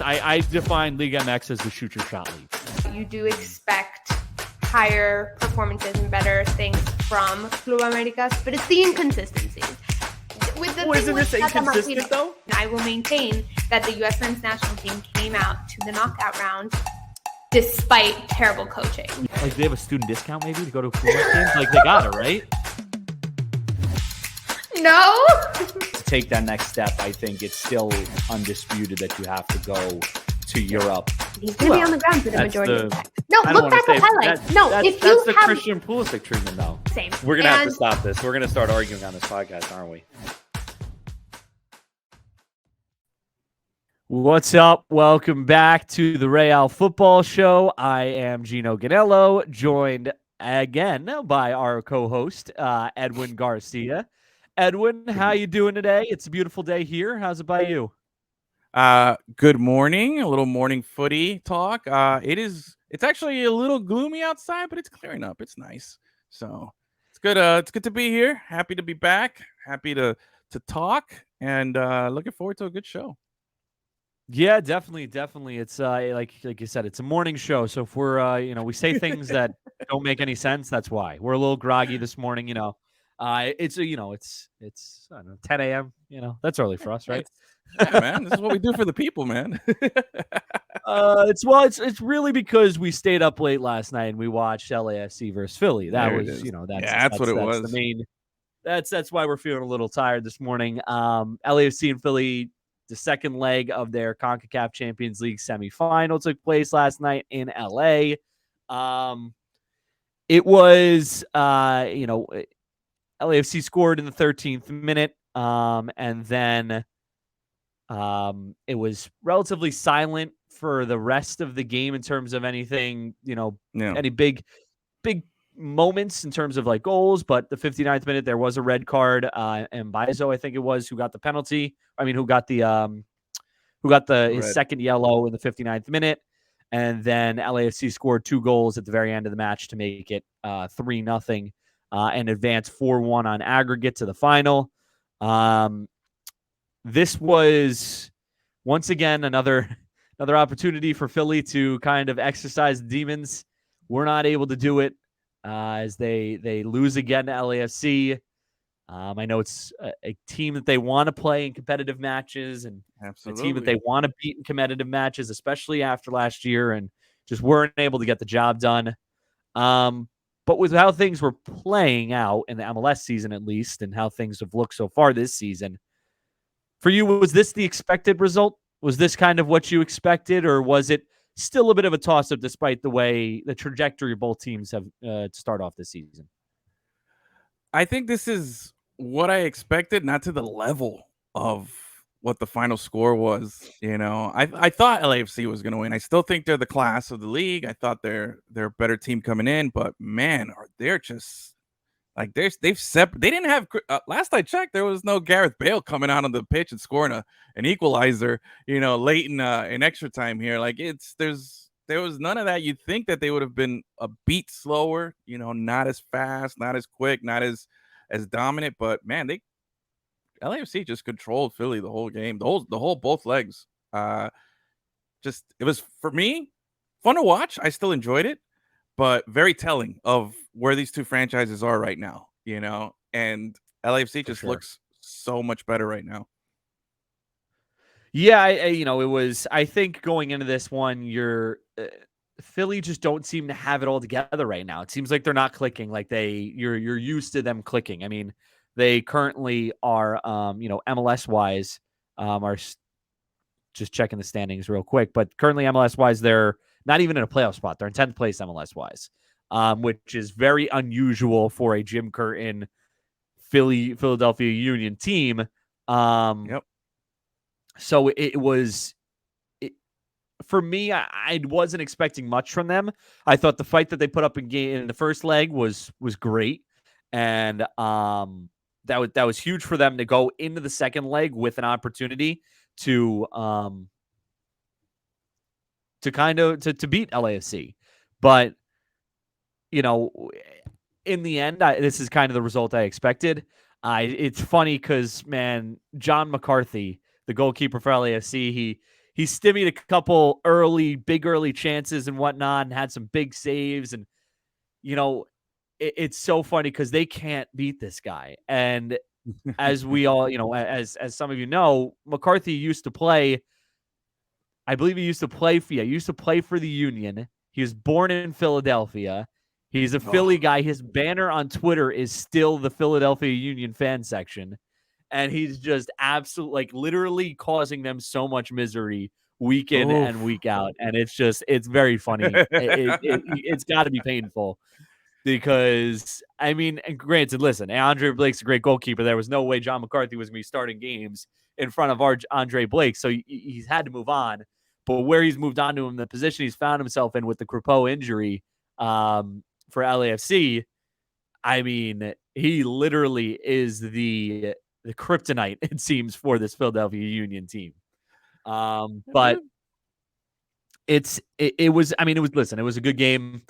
I define Liga MX as the shoot your shot league. You do expect higher performances and better things from Club Americas, but it's the inconsistencies. With the Isn't this inconsistent though? I will maintain that the U.S. men's national team came out to the knockout round despite terrible coaching. Like they have a student discount maybe to go to football games? Like they got it, right? No. To take that next step, I think it's still undisputed that you have to go to Europe. He's going to be on the ground for the majority of the time. No, I look back at highlights. That's the Christian Pulisic treatment, though. Same. We're going to have to stop this. We're going to start arguing on this podcast, aren't we? What's up? Welcome back to the Real Futbol Show. I am Geno Gonnello, joined again by our co-host, Edwin Garcia. Edwin, how you doing today? It's a beautiful day here. How's it by you? Good morning. A little morning footy talk. It's actually a little gloomy outside, but it's clearing up. It's nice. So it's good. It's good to be here. Happy to be back. Happy to talk, and looking forward to a good show. Yeah, definitely. It's like you said, it's a morning show. So if we're we say things that don't make any sense, that's why. We're a little groggy this morning, It's I don't know, 10 a.m. That's early for us, right? Yeah, man. This is what we do for the people, man. It's really because we stayed up late last night and we watched LAFC versus Philly. That's what it was. The main. That's why we're feeling a little tired this morning. LAFC and Philly, the second leg of their CONCACAF Champions League semifinal took place last night in LA. It was LAFC scored in the 13th minute, and then it was relatively silent for the rest of the game in terms of anything, any big moments in terms of like goals. But the 59th minute, there was a red card, and Baizo, I think it was, who got the penalty. Who got his second yellow in the 59th minute. And then LAFC scored 2 goals at the very end of the match to make it 3-0 and advance 4-1 on aggregate to the final. This was once again another opportunity for Philly to kind of exercise the demons. We're not able to do it as they lose again to LAFC. I know it's a team that they want to play in competitive matches and Absolutely. a team that they want to beat in competitive matches, especially after last year, and just weren't able to get the job done. But with how things were playing out in the MLS season, at least, and how things have looked so far this season, for you, was this the expected result? Was this kind of what you expected, or was it still a bit of a toss-up despite the trajectory both teams have to start off this season? I think this is what I expected, not to the level of what the final score was. I thought LAFC was going to win. I still think they're the class of the league. I thought they're a better team coming in, but man, they're just like they didn't have last I checked, there was no Gareth Bale coming out on the pitch and scoring an equalizer, late in extra time here. Like there was none of that. You'd think that they would have been a beat slower, not as fast, not as quick, not as dominant. But man, LAFC just controlled Philly the whole game, both legs. It was, for me, fun to watch. I still enjoyed it, but very telling of where these two franchises are right now. And LAFC just looks so much better right now. Yeah, it was. I think going into this one, Philly just don't seem to have it all together right now. It seems like they're not clicking like you're used to them clicking. I mean, they currently are, MLS wise, are just checking the standings real quick. But currently, MLS wise, they're not even in a playoff spot. They're in 10th place MLS wise, which is very unusual for a Jim Curtin Philadelphia Union team. Yep. So it was, for me, I wasn't expecting much from them. I thought the fight that they put up in the first leg was great. And that was huge for them to go into the second leg with an opportunity to beat LAFC. But, in the end, this is kind of the result I expected. It's funny because, man, John McCarthy, the goalkeeper for LAFC, he stimmied a couple big early chances and whatnot, and had some big saves. And it's so funny because they can't beat this guy. And as we all, as some of you know, McCarthy used to play. I believe he used to play for the Union. He was born in Philadelphia. He's a Philly guy. His banner on Twitter is still the Philadelphia Union fan section. And he's just absolutely, literally causing them so much misery week in and week out. And it's very funny. It's got to be painful because, and granted, listen, Andre Blake's a great goalkeeper. There was no way John McCarthy was going to be starting games in front of Andre Blake. So he's had to move on. But where he's moved on to him, the position he's found himself in with the Crepeau injury for LAFC, he literally is the kryptonite, it seems, for this Philadelphia Union team. But it was a good game.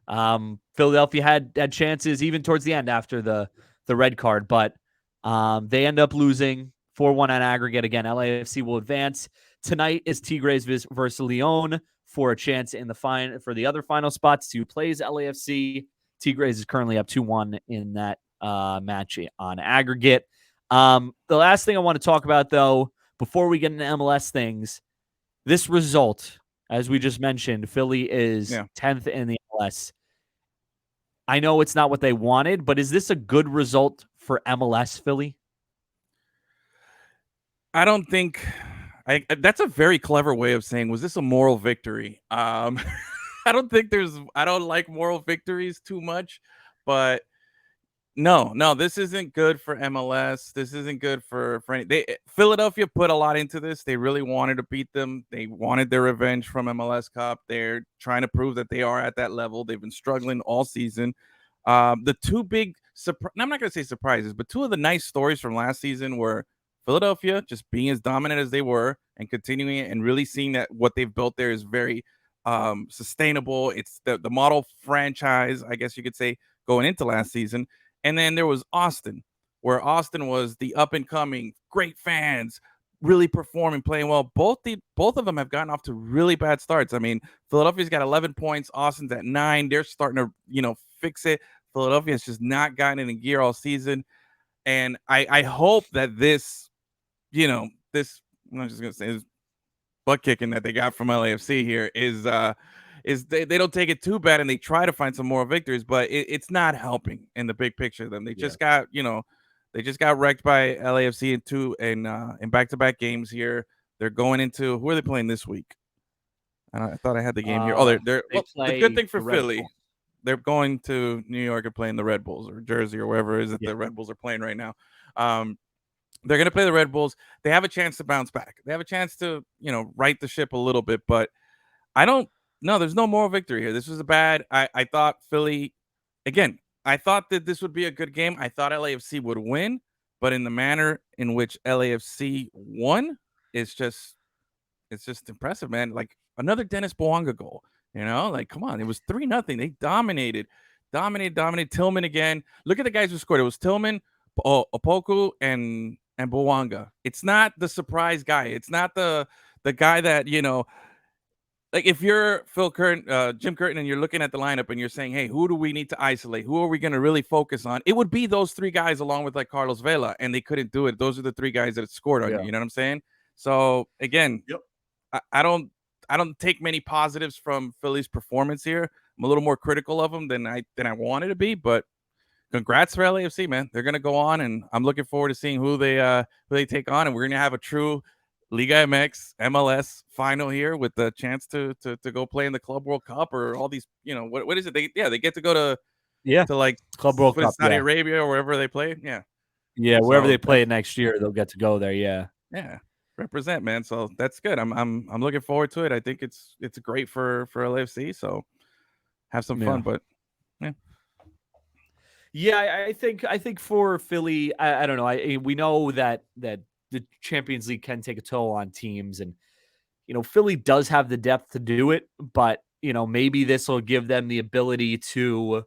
Philadelphia had chances even towards the end after the red card, but they end up losing 4-1 on aggregate. Again, LAFC will advance. Tonight is Tigres versus Lyon for a chance in for the other final spots to plays LAFC. Tigres is currently up 2-1 in that match on aggregate. The last thing I want to talk about, though, before we get into MLS things, this result, as we just mentioned, Philly is 10th in the MLS. I know it's not what they wanted, but is this a good result for MLS, Philly? I don't think that's a very clever way of saying, was this a moral victory? I don't like moral victories too much, but no, this isn't good for MLS. This isn't good for any. Philadelphia put a lot into this. They really wanted to beat them. They wanted their revenge from MLS Cup. They're trying to prove that they are at that level. They've been struggling all season. The two big I'm not going to say surprises, but two of the nice stories from last season were Philadelphia just being as dominant as they were and continuing it and really seeing that what they've built there is very sustainable. It's the model franchise, I guess you could say, going into last season. And then there was Austin, where Austin was the up and coming, great fans, really performing, playing well. Both of them have gotten off to really bad starts. Philadelphia's got 11 points. Austin's at 9. They're starting to, fix it. Philadelphia's just not gotten it in gear all season. And I hope that this, I'm just going to say, this butt kicking that they got from LAFC here is they don't take it too bad and they try to find some more victories, but it's not helping in the big picture of them. They just got, they just got wrecked by LAFC in back-to-back games here. They're going into, who are they playing this week? I thought I had the game here. The good thing for Philly, they're going to New York and playing the Red Bulls or Jersey or wherever it is that the Red Bulls are playing right now. They're going to play the Red Bulls. They have a chance to bounce back. They have a chance to, right the ship a little bit, but there's no moral victory here. This was I thought Philly, again, I thought that this would be a good game. I thought LAFC would win, but in the manner in which LAFC won, it's just impressive, man. Like another Dennis Bouanga goal, come on. It was 3-0. They dominated. Tillman again. Look at the guys who scored. It was Tillman, Opoku, and Bouanga. It's not the surprise guy. It's not the guy that, like if you're Jim Curtin, and you're looking at the lineup and you're saying, hey, who do we need to isolate? Who are we going to really focus on? It would be those 3 guys along with like Carlos Vela, and they couldn't do it. Those are the 3 guys that scored on you. You know what I'm saying? So again, I don't take many positives from Philly's performance here. I'm a little more critical of them than I wanted to be, but congrats for LAFC, man. They're going to go on, and I'm looking forward to seeing who they take on, and we're going to have a true Liga MX MLS final here with the chance to go play in the Club World Cup or all these, what is it? They get to go to like Club World Cup, Saudi Arabia or wherever they play. Wherever they play it next year, they'll get to go there. Yeah, represent, man. So that's good. I'm looking forward to it. I think it's great for LAFC. So have some fun, but I think for Philly, I don't know. We know that the Champions League can take a toll on teams, and Philly does have the depth to do it, but maybe this will give them the ability to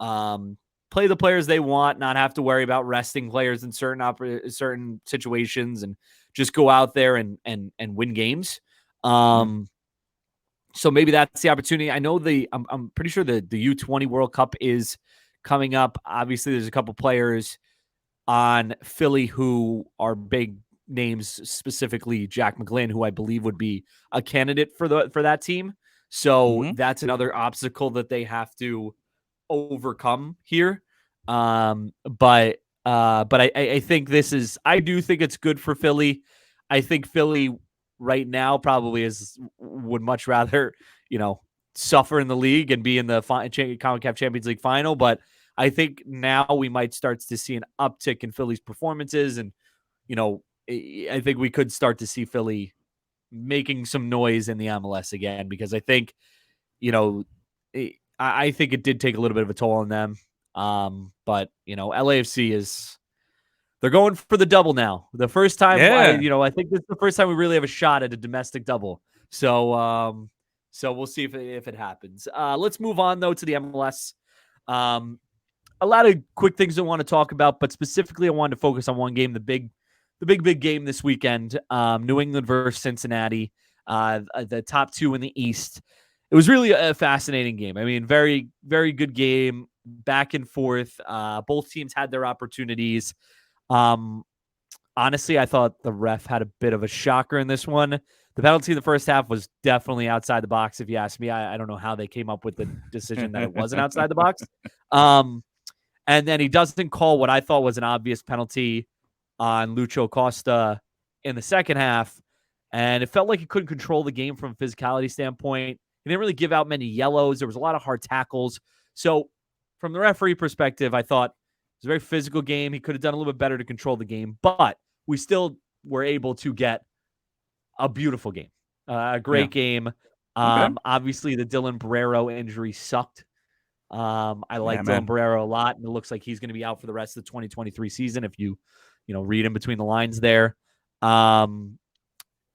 play the players they want, not have to worry about resting players in certain situations, and just go out there and win games. So maybe that's the opportunity. I know I'm pretty sure the U20 World Cup is coming up. Obviously, there's a couple players on Philly who are big names, specifically Jack McGlynn, who I believe would be a candidate for that team. So that's another obstacle that they have to overcome here. But I think I do think it's good for Philly. I think Philly right now probably would much rather, suffer in the league and be in the CONCACAF Champions League final. But I think now we might start to see an uptick in Philly's performances. And, I think we could start to see Philly making some noise in the MLS again, because I think, I think it did take a little bit of a toll on them. But, LAFC they're going for the double now. The first time, I think this is the first time we really have a shot at a domestic double. So we'll see if it happens. Let's move on, though, to the MLS. A lot of quick things I want to talk about, but specifically I wanted to focus on one game, the big game this weekend, New England versus Cincinnati, the top two in the East. It was really a fascinating game. I mean, very, very good game, back and forth. Both teams had their opportunities. Honestly, I thought the ref had a bit of a shocker in this one. The penalty in the first half was definitely outside the box, if you ask me. I don't know how they came up with the decision that it wasn't outside the box. And then he doesn't call what I thought was an obvious penalty on Lucho Costa in the second half. And it felt like he couldn't control the game from a physicality standpoint. He didn't really give out many yellows. There was a lot of hard tackles. So from the referee perspective, I thought it was a very physical game. He could have done a little bit better to control the game, but we still were able to get a beautiful game, a great game. Obviously, the Dylan Barrero injury sucked. I like Dylan Barrero a lot, and it looks like he's going to be out for the rest of the 2023 season if you read in between the lines there. It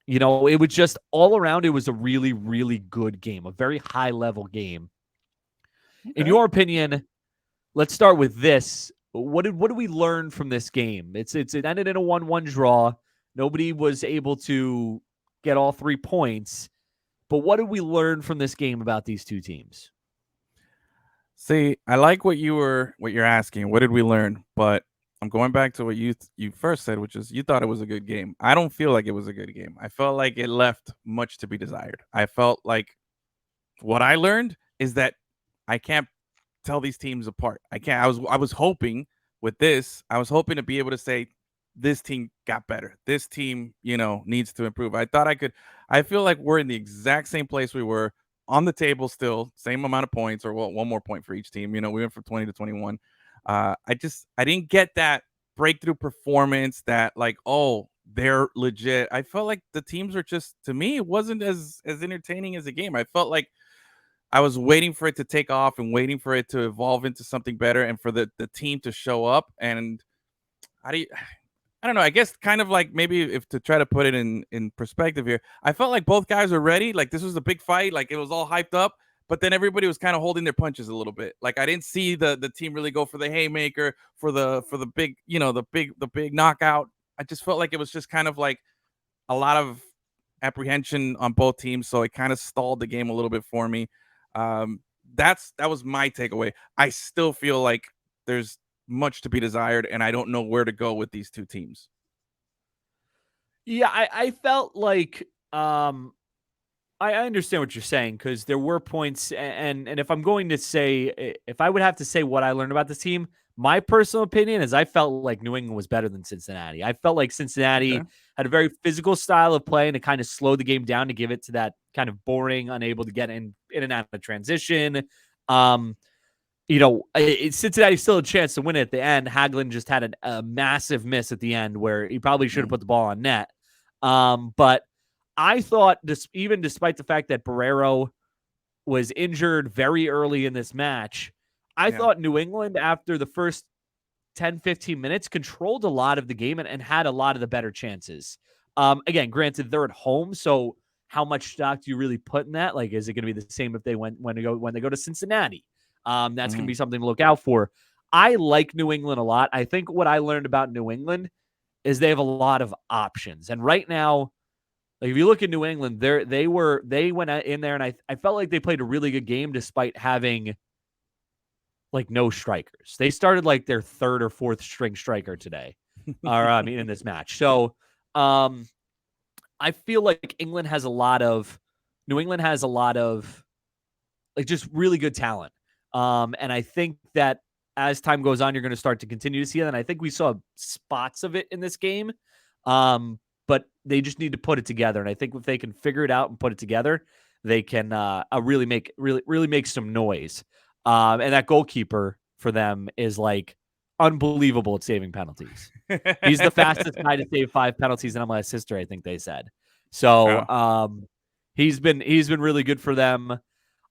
was just all around, it was a really, really good game, a very high-level game. In your opinion, let's start with this. What did we learn from this game? It ended in a 1-1 draw. Nobody was able to get all 3 points. But what did we learn from this game about these two teams? See, I like what you're asking. What did we learn? But I'm going back to what you first said, which is you thought it was a good game. I don't feel like it was a good game. I felt like it left much to be desired. I felt like what I learned is that I can't tell these teams apart. I can't. I was hoping with this, I was hoping to be able to say this team got better. This team, needs to improve. I thought I could. I feel like we're in the exact same place we were on the table still, same amount of points, or one more point for each team. We went from 20 to 21. I didn't get that breakthrough performance that they're legit. I felt like the teams were just, to me, it wasn't as entertaining as a game. I felt like I was waiting for it to take off and waiting for it to evolve into something better and for the team to show up. And I don't know. I guess kind of like maybe if to try to put it in perspective here, I felt like both guys were ready. Like this was a big fight. Like it was all hyped up. But then everybody was kind of holding their punches a little bit. Like I didn't see the team really go for the haymaker, for the big, the big knockout. I just felt like it was just kind of like a lot of apprehension on both teams. So it kind of stalled the game a little bit for me. That was my takeaway. I still feel like there's much to be desired, and I don't know where to go with these two teams. Yeah, I felt like I understand what you're saying, because there were points, and if I'm going to say, if I would have to say what I learned about this team, my personal opinion is I felt like New England was better than Cincinnati. I felt like Cincinnati had a very physical style of play, and it kind of slowed the game down to give it to that kind of boring, unable to get in and out of transition. Cincinnati still had a chance to win it at the end. Hagelin just had a massive miss at the end where he probably should have put the ball on net. But I thought, even despite the fact that Barrero was injured very early in this match, I thought New England, after the first 10, 15 minutes, controlled a lot of the game and had a lot of the better chances. Again, granted, they're at home, so how much stock do you really put in that? Like, is it going to be the same if they when they go to Cincinnati? That's going to be something to look out for. I like New England a lot. I think what I learned about New England is they have a lot of options. And right now, Like if you look at New England, they went in there, and I felt like they played a really good game despite having like no strikers. They started like their third or fourth string striker today, or I mean in this match. So I feel like New England has a lot of like just really good talent. And I think that as time goes on, you're going to start to continue to see that. And I think we saw spots of it in this game. But they just need to put it together. And I think if they can figure it out and put it together, they can really make some noise. And that goalkeeper for them is like unbelievable at saving penalties. He's the fastest guy to save 5 penalties in MLS history, I think they said. So he's been really good for them.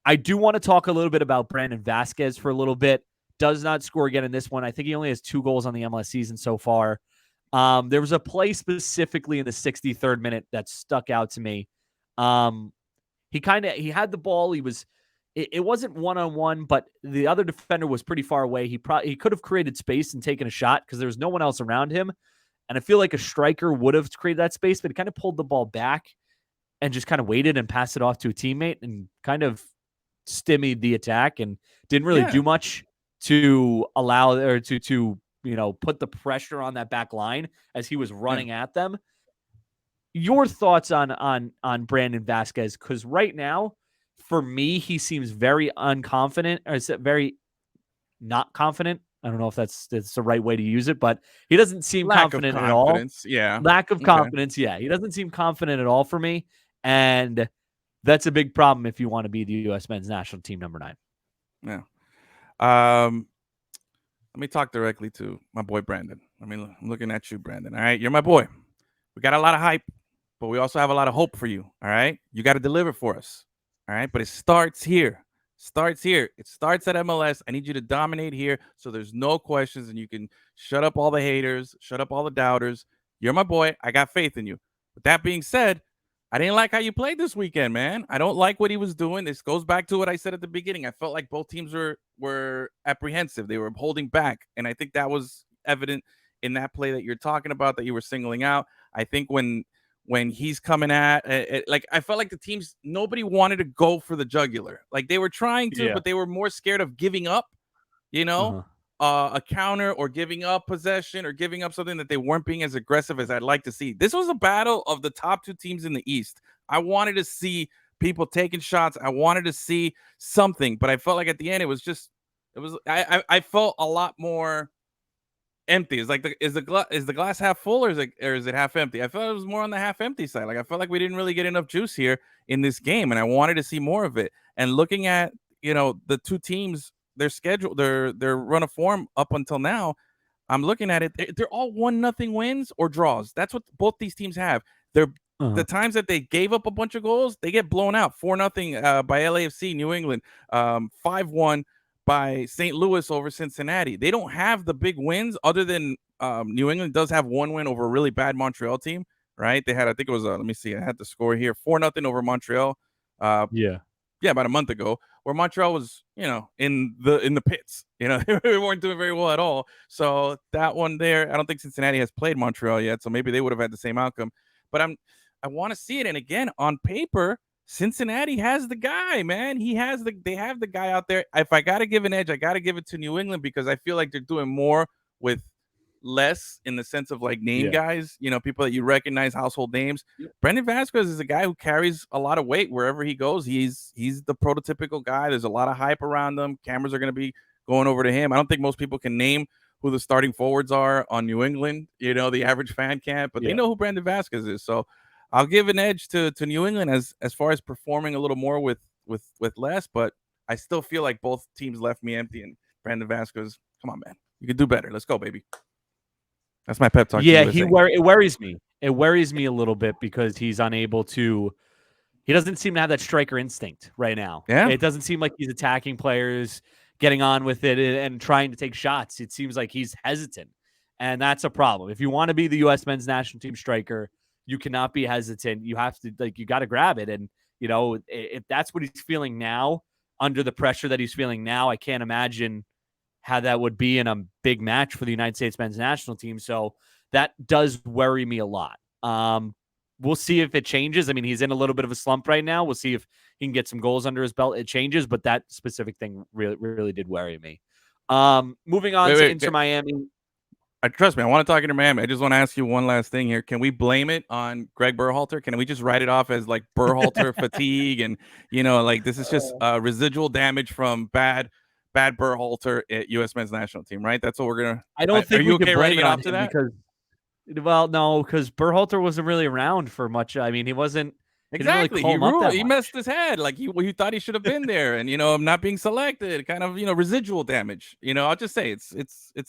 I do want to talk a little bit about Brandon Vasquez for a little bit. Does not score again in this one. I think he only has 2 goals on the MLS season so far. There was a play specifically in the 63rd minute that stuck out to me. He had the ball. It wasn't one-on-one, but the other defender was pretty far away. He could have created space and taken a shot because there was no one else around him. And I feel like a striker would have created that space, but he kind of pulled the ball back and just kind of waited and passed it off to a teammate and kind of stymied the attack and didn't really do much to allow or to put the pressure on that back line as he was running at them. Your thoughts on Brandon Vasquez? Because right now, for me, he seems very unconfident, or is it very not confident? I don't know if that's the right way to use it, but he doesn't seem confident at all. Yeah. Lack of confidence. Yeah. He doesn't seem confident at all for me. And that's a big problem if you want to be the U.S. men's national team number 9. Yeah. Let me talk directly to my boy, Brandon. I'm looking at you, Brandon. All right. You're my boy. We got a lot of hype, but we also have a lot of hope for you. All right. You got to deliver for us. All right. But it starts here. It starts at MLS. I need you to dominate here so there's no questions and you can shut up all the haters, shut up all the doubters. You're my boy. I got faith in you. With that being said, I didn't like how you played this weekend, man. I don't like what he was doing. This goes back to what I said at the beginning. I felt like both teams were apprehensive. They were holding back. And I think that was evident in that play that you're talking about, that you were singling out. I think when he's coming at like, I felt like the teams, nobody wanted to go for the jugular. Like they were trying to, but they were more scared of giving up, a counter or giving up possession or giving up something that they weren't being as aggressive as I'd like to see. This was a battle of the top 2 teams in the East. I wanted to see people taking shots. I wanted to see something, but I felt like at the end, I felt a lot more empty. It's like is the glass half full or is it half empty? I felt it was more on the half empty side. Like I felt like we didn't really get enough juice here in this game, and I wanted to see more of it. And looking at the 2 teams, their schedule, their run of form up until now, I'm looking at it. They're all 1-0 wins or draws. That's what both these teams have. The times that they gave up a bunch of goals, they get blown out. 4-0 by LAFC, New England. 5-1 by St. Louis over Cincinnati. They don't have the big wins other than New England does have 1 win over a really bad Montreal team, right? They had, I think it was, let me see, I had the score here, 4-0 over Montreal. About a month ago, where Montreal was, in the pits. They weren't doing very well at all. So that one there, I don't think Cincinnati has played Montreal yet, so maybe they would have had the same outcome. But I want to see it. And again, on paper, Cincinnati has the guy, man. They have the guy out there. If I got to give an edge, I got to give it to New England because I feel like they're doing more with less in the sense of like name guys, people that you recognize, household names. Brandon Vasquez is a guy who carries a lot of weight wherever he goes. He's the prototypical guy. There's a lot of hype around him. Cameras are going to be going over to him. I don't think most people can name who the starting forwards are on New England. The average fan can't, but they know who Brandon Vasquez is. So I'll give an edge to New England as far as performing a little more with less, but I still feel like both teams left me empty. And Brandon Vasquez, come on, man, you can do better. Let's go, baby. That's my pep talk. Yeah, it worries me. It worries me a little bit because he's unable to. He doesn't seem to have that striker instinct right now. Yeah, it doesn't seem like he's attacking players, getting on with it, and trying to take shots. It seems like he's hesitant, and that's a problem. If you want to be the U.S. men's national team striker, you cannot be hesitant. You have to you got to grab it, and if that's what he's feeling now, under the pressure that he's feeling now, I can't imagine how that would be in a big match for the United States men's national team. So that does worry me a lot. we'll see if it changes. I mean, he's in a little bit of a slump right now. We'll see if he can get some goals under his belt. It changes, but that specific thing really did worry me. Moving on to Inter Miami. Trust me, I want to talk Inter Miami. I just want to ask you one last thing here. Can we blame it on Greg Berhalter? Can we just write it off as like Berhalter fatigue? And, like this is just residual damage from bad Berhalter at U.S. men's national team, right? That's what we're going to. I don't think we can blame it off to that? Because Berhalter wasn't really around for much. I mean, he wasn't. Exactly. He messed his head. Like he thought he should have been there, and not being selected, kind of residual damage. I'll just say it's.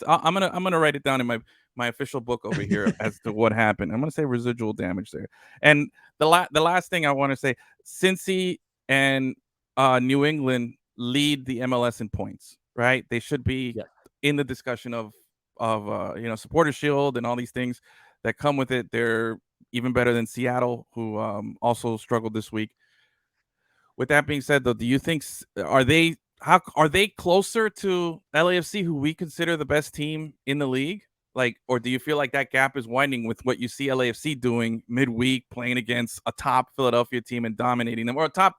I'm gonna write it down in my official book over here as to what happened. I'm gonna say residual damage there. And the last thing I want to say, Cincy and New England lead the MLS in points, right? They should be in the discussion of supporter shield and all these things that come with it. They're even better than Seattle, who also struggled this week. With that being said, though, do you think are they closer to LAFC, who we consider the best team in the league? Like, or do you feel like that gap is widening with what you see LAFC doing midweek, playing against a top Philadelphia team and dominating them, or a top,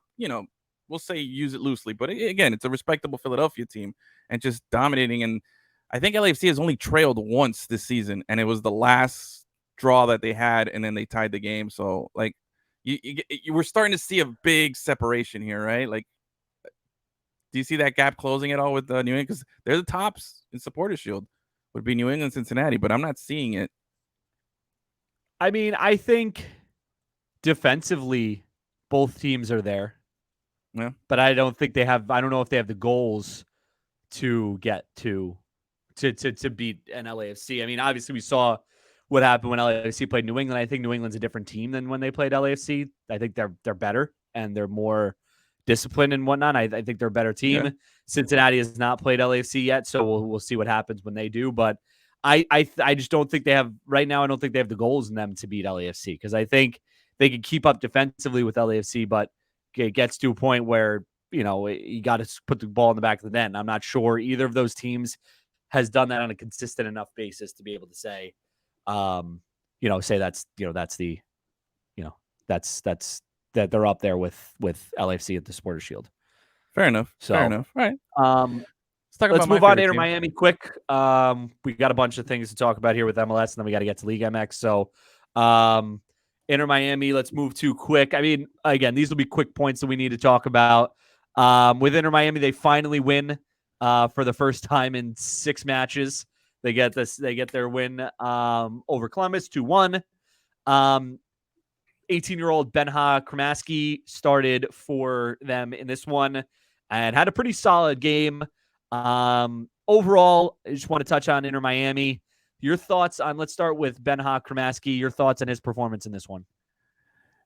we'll say use it loosely, but again, it's a respectable Philadelphia team and just dominating. And I think LAFC has only trailed once this season, and it was the last draw that they had, and then they tied the game. So like you we're starting to see a big separation here, right? Like, do you see that gap closing at all with New England? Because they're the tops in supporter shield, would be New England, Cincinnati, but I'm not seeing it. I mean, I think defensively both teams are there. Yeah, but I don't think they have. I don't know if they have the goals to get to beat an LAFC. I mean, obviously we saw what happened when LAFC played New England. I think New England's a different team than when they played LAFC. I think they're better and they're more disciplined and whatnot. I think they're a better team. Yeah. Cincinnati has not played LAFC yet, so we'll see what happens when they do. But I just don't think they have right now. I don't think they have the goals in them to beat LAFC, because I think they can keep up defensively with LAFC, but it gets to a point where you got to put the ball in the back of the net. And I'm not sure either of those teams has done that on a consistent enough basis to be able to say, say that's that they're up there with LAFC at the Supporter Shield. Fair enough. Fair enough. All right. Let's move on to Inter Miami quick. We got a bunch of things to talk about here with MLS, and then we got to get to Liga MX. So, Inter Miami, let's move to quick. I mean, again, these will be quick points that we need to talk about. With Inter Miami, they finally win for the first time in 6 matches. They get their win over Columbus 2-1. 18-year-old Benha Kramaski started for them in this one and had a pretty solid game. Overall, I just want to touch on Inter Miami. Your thoughts on, let's start with Benha Kramaski, your thoughts on his performance in this one.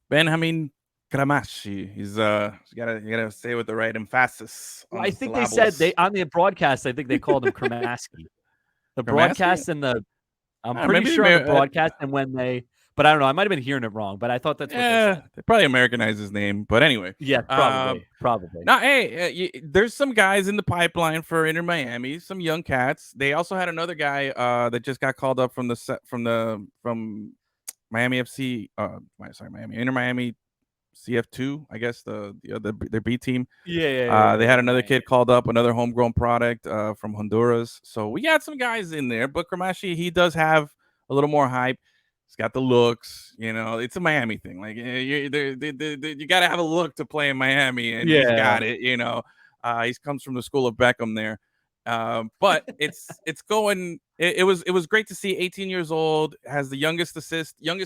Benjamin Kramaski. He's you gotta say it with the right emphasis. I think syllables. They said on the broadcast, I think they called him Kramaski. The broadcast and I'm pretty sure on the broadcast and when but I don't know. I might have been hearing it wrong, but I thought that's what they said. They probably Americanized his name, but anyway. Yeah, probably. Now, hey, there's some guys in the pipeline for Inter Miami, some young cats. They also had another guy that just got called up from Miami FC. Inter Miami CF2, I guess their B team. Yeah. They had another kid called up, another homegrown product from Honduras. So we got some guys in there, but Kramaski, he does have a little more hype. He's got the looks, it's a Miami thing. Like you got to have a look to play in Miami, and he's got it. He comes from the school of Beckham there. But it's going. It was great to see. 18 years old, has the youngest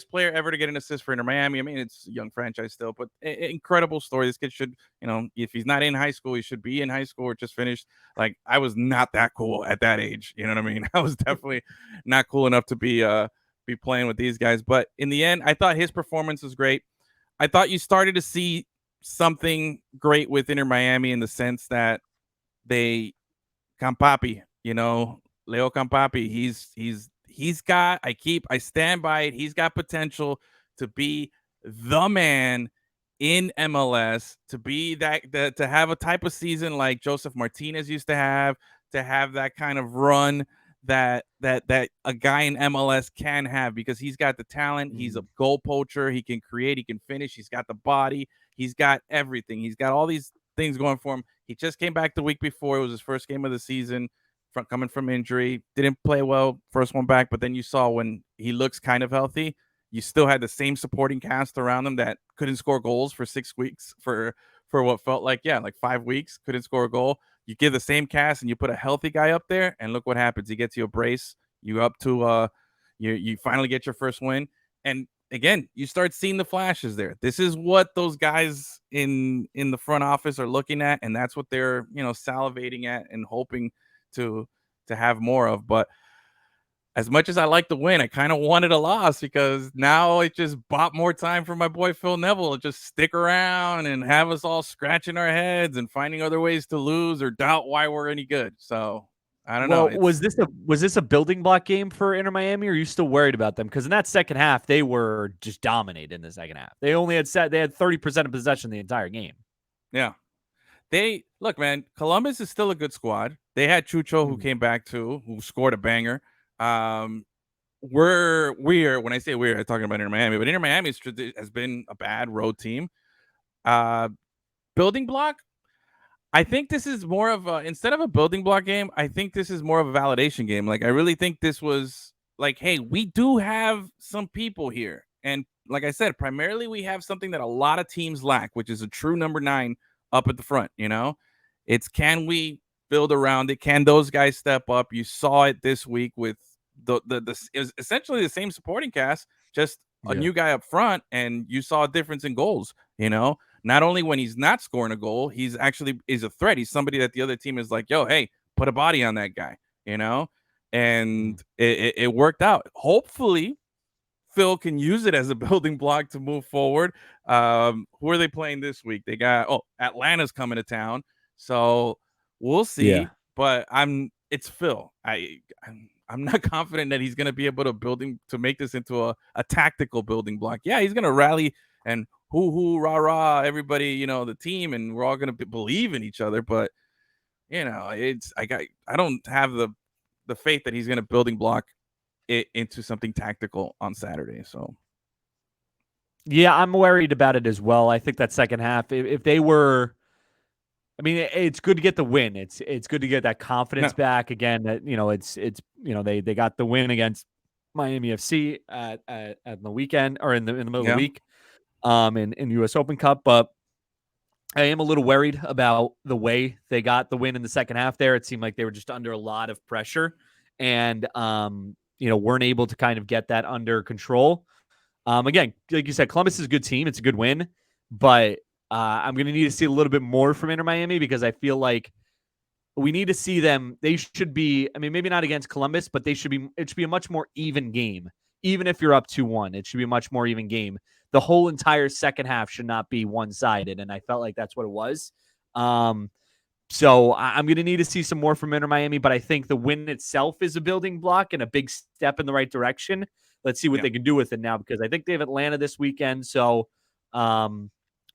player ever to get an assist for Inter Miami. I mean, it's a young franchise still, but incredible story. This kid should, if he's not in high school, he should be in high school or just finished. Like, I was not that cool at that age. You know what I mean? I was definitely not cool enough to be playing with these guys. But in the end, I thought his performance was great. I thought you started to see something great with Inter Miami in the sense that Campapi, Leo Campapi, he's got, I stand by it. He's got potential to be the man in MLS, to be to have a type of season like Joseph Martinez used to have that kind of run that a guy in MLS can have, because he's got the talent. He's a goal poacher. He can create. He can finish. He's got the body. He's got everything. He's got all these things going for him. He just came back the week before. It was his first game of the season, coming from injury. Didn't play well first one back, but then you saw when he looks kind of healthy, you still had the same supporting cast around him that couldn't score goals for 6 weeks, for what felt like 5 weeks, couldn't score a goal. You give the same cast and you put a healthy guy up there, and look what happens. He gets you a brace. You up to you finally get your first win. And again, you start seeing the flashes there. This is what those guys in the front office are looking at, and that's what they're, salivating at and hoping to have more of. But as much as I like the win, I kind of wanted a loss, because now it just bought more time for my boy Phil Neville to just stick around and have us all scratching our heads and finding other ways to lose or doubt why we're any good. So I don't know. Was this a building block game for Inter Miami, or are you still worried about them? Because in that second half, they were just dominated in the second half. They only had 30% of possession the entire game. Yeah. Look, man, Columbus is still a good squad. They had Chucho, who came back too, who scored a banger. We're when I say we're, I'm talking about Inter Miami, but Inter Miami has been a bad road team. Building block, I think this is more of instead of a building block game, I think this is more of a validation game. Like, I really think this was like, hey, we do have some people here, and like I said, primarily we have something that a lot of teams lack, which is a true number 9 up at the front. It's, can we build around it? Can those guys step up? You saw it this week with the it was essentially the same supporting cast, just a new guy up front, and you saw a difference in goals. Not only when he's not scoring a goal, he's actually is a threat. He's somebody that the other team is like, yo, hey, put a body on that guy. And it worked out. Hopefully Phil can use it as a building block to move forward. Who are they playing this week? They got Atlanta's coming to town, so we'll see. Yeah. But it's Phil. I'm not confident that he's going to be able to make this into a tactical building block. Yeah, he's going to rally and hoo rah rah everybody, the team, and we're all going to believe in each other. But I don't have the faith that he's going to building block it into something tactical on Saturday. So yeah, I'm worried about it as well. I think that second half, if they were, I mean, it's good to get the win. It's good to get that confidence back again. That they got the win against Miami FC at the weekend, or in the middle of the week, in U.S. Open Cup. But I am a little worried about the way they got the win in the second half. There, it seemed like they were just under a lot of pressure, and weren't able to kind of get that under control. Again, like you said, Columbus is a good team. It's a good win, but I'm going to need to see a little bit more from Inter Miami, because I feel like we need to see them. They should be, I mean, maybe not against Columbus, but it should be a much more even game. Even if you're up 2-1, it should be a much more even game. The whole entire second half should not be one-sided, and I felt like that's what it was. So I'm going to need to see some more from Inter Miami, but I think the win itself is a building block and a big step in the right direction. Let's see what they can do with it now, because I think they have Atlanta this weekend. So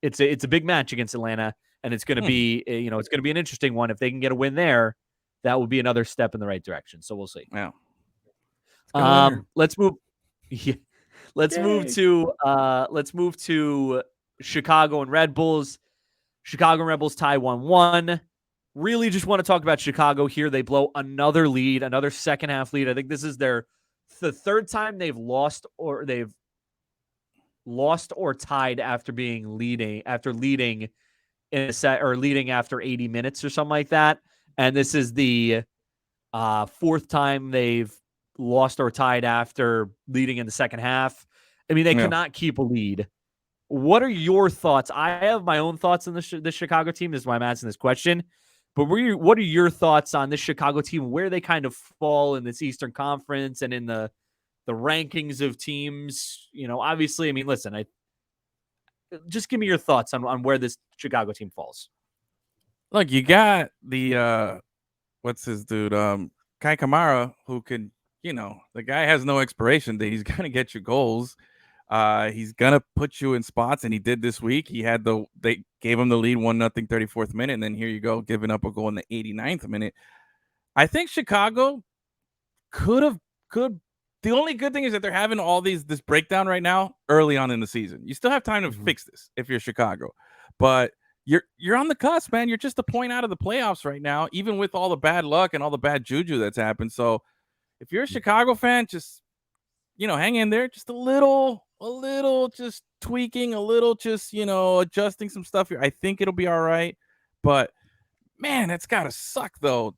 it's a big match against Atlanta, and it's going to be it's going to be an interesting one. If they can get a win there, that would be another step in the right direction. So we'll see. Yeah. Let's move. Yeah, let's move to Chicago and Red Bulls. Chicago and Red Bulls tie 1-1. Really just want to talk about Chicago here. They blow another lead, another second half lead. I think this is the third time they've lost or tied after leading in a set, or leading after 80 minutes or something like that. And this is the fourth time they've lost or tied after leading in the second half. I mean, they cannot keep a lead. What are your thoughts? I have my own thoughts on the Chicago team. This is why I'm asking this question. But what are your thoughts on this Chicago team, where they kind of fall in this Eastern Conference and in the rankings of teams? Obviously, I mean, listen, just give me your thoughts on where this Chicago team falls. Look, you got the what's his dude, Kai Kamara, who can, the guy has no expiration date. He's gonna get you goals. He's gonna put you in spots, and he did this week. They gave him the lead 1-0, 34th minute, and then here you go, giving up a goal in the 89th minute. I think Chicago, could. The only good thing is that they're having all this breakdown right now early on in the season. You still have time to fix this if you're Chicago, but you're on the cusp, man. You're just a point out of the playoffs right now, even with all the bad luck and all the bad juju that's happened. So if you're a Chicago fan, just hang in there, just a little, just tweaking, a little, just adjusting some stuff here. I think it'll be all right, but man, it's gotta suck though.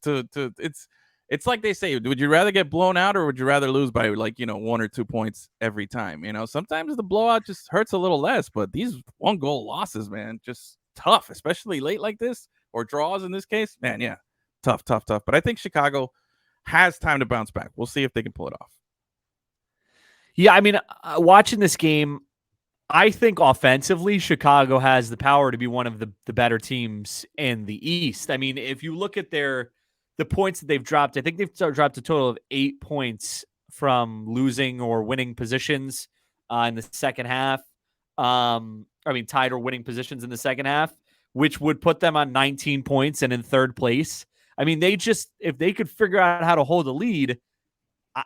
It's like they say, would you rather get blown out or would you rather lose by 1 or 2 points every time? Sometimes the blowout just hurts a little less, but these 1-goal losses, man, just tough, especially late like this, or draws in this case, man. Yeah, tough. But I think Chicago has time to bounce back. We'll see if they can pull it off. Yeah, I mean, watching this game, I think offensively, Chicago has the power to be one of the better teams in the East. I mean, if you look at the points that they've dropped, I think they've dropped a total of 8 points from losing or winning positions in the second half. Tied or winning positions in the second half, which would put them on 19 points and in third place. I mean, if they could figure out how to hold a lead,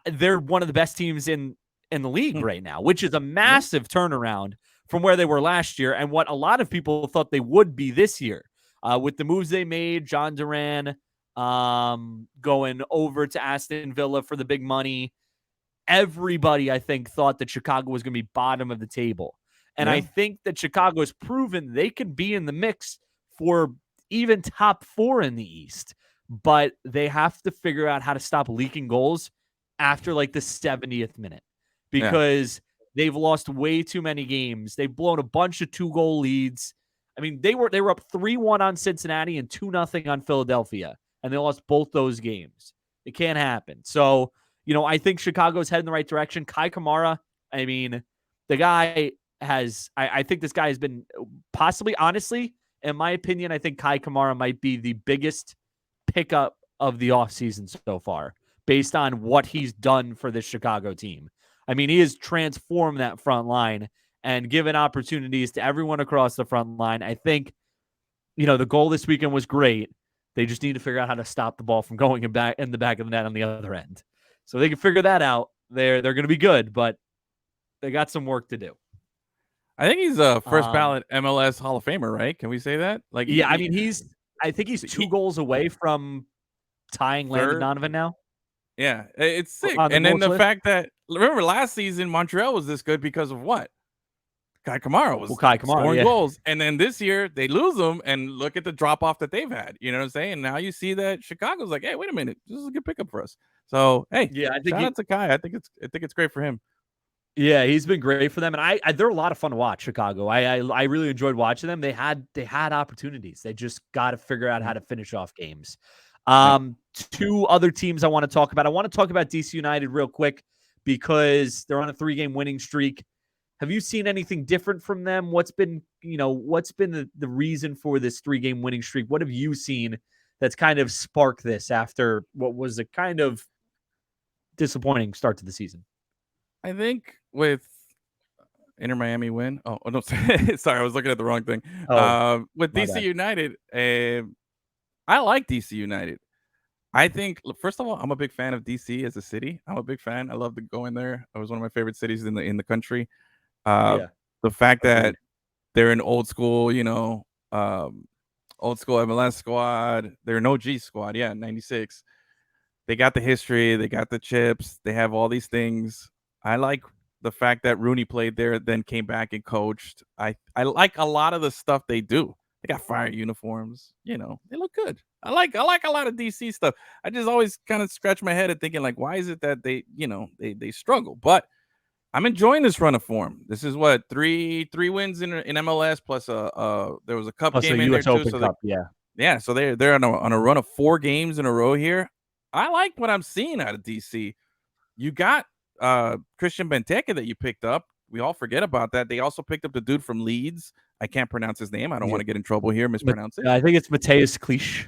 they're one of the best teams in the league right now, which is a massive turnaround from where they were last year and what a lot of people thought they would be this year. With the moves they made, John Duran going over to Aston Villa for the big money. Everybody, I think, thought that Chicago was going to be bottom of the table. And I think that Chicago has proven they can be in the mix for even top 4 in the East. But they have to figure out how to stop leaking goals after the 70th minute. Because they've lost way too many games. They've blown a bunch of 2-goal leads. I mean, they were up 3-1 on Cincinnati and 2-0 on Philadelphia, and they lost both those games. It can't happen. So, I think Chicago's heading in the right direction. Kai Kamara, I mean, the guy I think this guy has been possibly, honestly, in my opinion, I think Kai Kamara might be the biggest pickup of the offseason so far, based on what he's done for this Chicago team. I mean, he has transformed that front line and given opportunities to everyone across the front line. I think, the goal this weekend was great. They just need to figure out how to stop the ball from going in the back of the net on the other end. So they can figure that out. They're going to be good, but they got some work to do. I think he's a first ballot MLS Hall of Famer, right? Can we say that? I think he's 2 goals away from tying Landon Donovan now. Yeah, it's sick. And then the fact that, remember last season, Montreal was this good because of what? Kai Kamara was scoring goals. And then this year, they lose them, and look at the drop-off that they've had. You know what I'm saying? And now you see that Chicago's like, hey, wait a minute. This is a good pickup for us. So, hey, I think shout out to Kai. I think it's great for him. Yeah, he's been great for them. And they're a lot of fun to watch, Chicago. I really enjoyed watching them. They had opportunities. They just got to figure out how to finish off games. 2 other teams I want to talk about. I want to talk about DC United real quick because they're on a 3-game winning streak. Have you seen anything different from them? What's been the reason for this 3-game winning streak? What have you seen that's kind of sparked this after what was a kind of disappointing start to the season? I think with Inter Miami win. Oh no, sorry, I was looking at the wrong thing. With DC United, I like DC United. I think, first of all, I'm a big fan of DC as a city. I'm a big fan. I love to go in there. It was one of my favorite cities in the country. The fact that they're an old school, old school MLS squad. They're an OG squad. Yeah, 96. They got the history. They got the chips. They have all these things. I like the fact that Rooney played there, then came back and coached. I like a lot of the stuff they do. They got fire uniforms. They look good. I like a lot of DC stuff. I just always kind of scratch my head at thinking, like, why is it that they struggle? But I'm enjoying this run of form. This is what, three wins in MLS plus there was a cup game in there too. So Cup, so they're on a run of 4 games in a row here. I like what I'm seeing out of DC. You got Christian Benteke that you picked up. We all forget about that. They also picked up the dude from Leeds. I can't pronounce his name. I don't want to get in trouble here, mispronounce it. I think it's Mateus Cliche.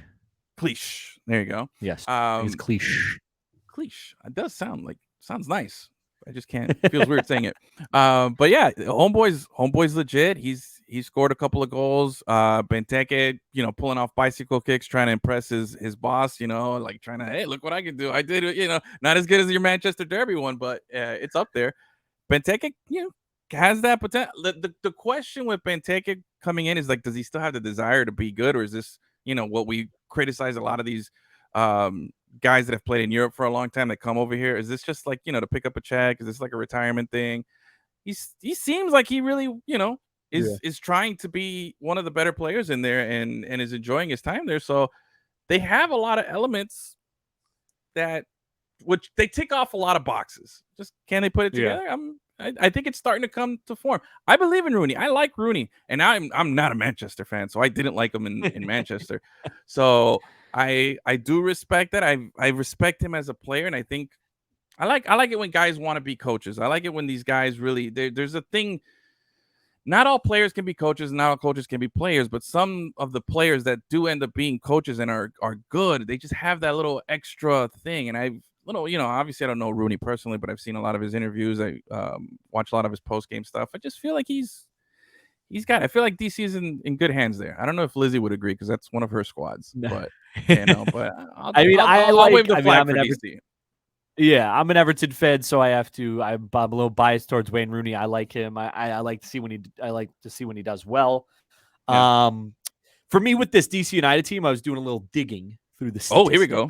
Cliche. There you go. Yes. It's Cliche. Cliche. It does sounds nice. I just can't. It feels weird saying it. But yeah, homeboy's legit. He's He scored a couple of goals. Benteke, pulling off bicycle kicks, trying to impress his boss, like trying to, hey, look what I can do. I did it, not as good as your Manchester Derby one, but it's up there. Benteke, has that potential. The question with Benteke coming in is like, does he still have the desire to be good, or is this, what we criticize a lot of these guys that have played in Europe for a long time that come over here? Is this just like, to pick up a check? Is this like a retirement thing? He seems like he really, is trying to be one of the better players in there and is enjoying his time there. So they have a lot of elements which they tick off a lot of boxes. Just can they put it together? I think it's starting to come to form. I believe in Rooney. I like Rooney, and I'm not a Manchester fan, so I didn't like him in Manchester. So I do respect that. I respect him as a player, and I think I like it when guys want to be coaches. I like it when these guys really there's a thing. Not all players can be coaches, not all coaches can be players, but some of the players that do end up being coaches and are good, they just have that little extra thing. And obviously I don't know Rooney personally, but I've seen a lot of his interviews. I watch a lot of his post-game stuff. I just feel like I feel like DC is in good hands there. I don't know if Lizzie would agree because that's one of her squads, but I'll wave the flag for DC. Yeah, I'm an Everton fan, so I'm a little biased towards Wayne Rooney. I like him. I like to see when he does well. Yeah. For me with this DC United team, I was doing a little digging through the statistics. Oh, here we go.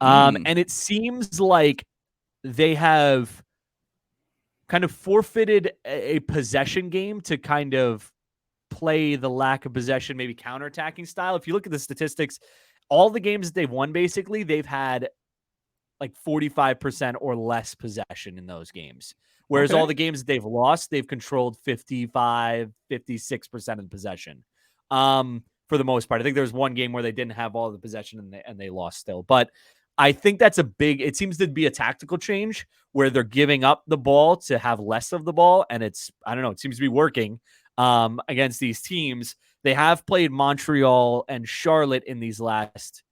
And it seems like they have kind of forfeited a possession game to kind of play the lack of possession, maybe counterattacking style. If you look at the statistics, all the games that they've won, basically, they've had like 45% or less possession in those games. Whereas all the games that they've lost, they've controlled 55, 56% of the possession. For the most part. I think there was one game where they didn't have all the possession and they lost still. But I think that's it seems to be a tactical change where they're giving up the ball to have less of the ball. And it seems to be working against these teams. They have played Montreal and Charlotte in these last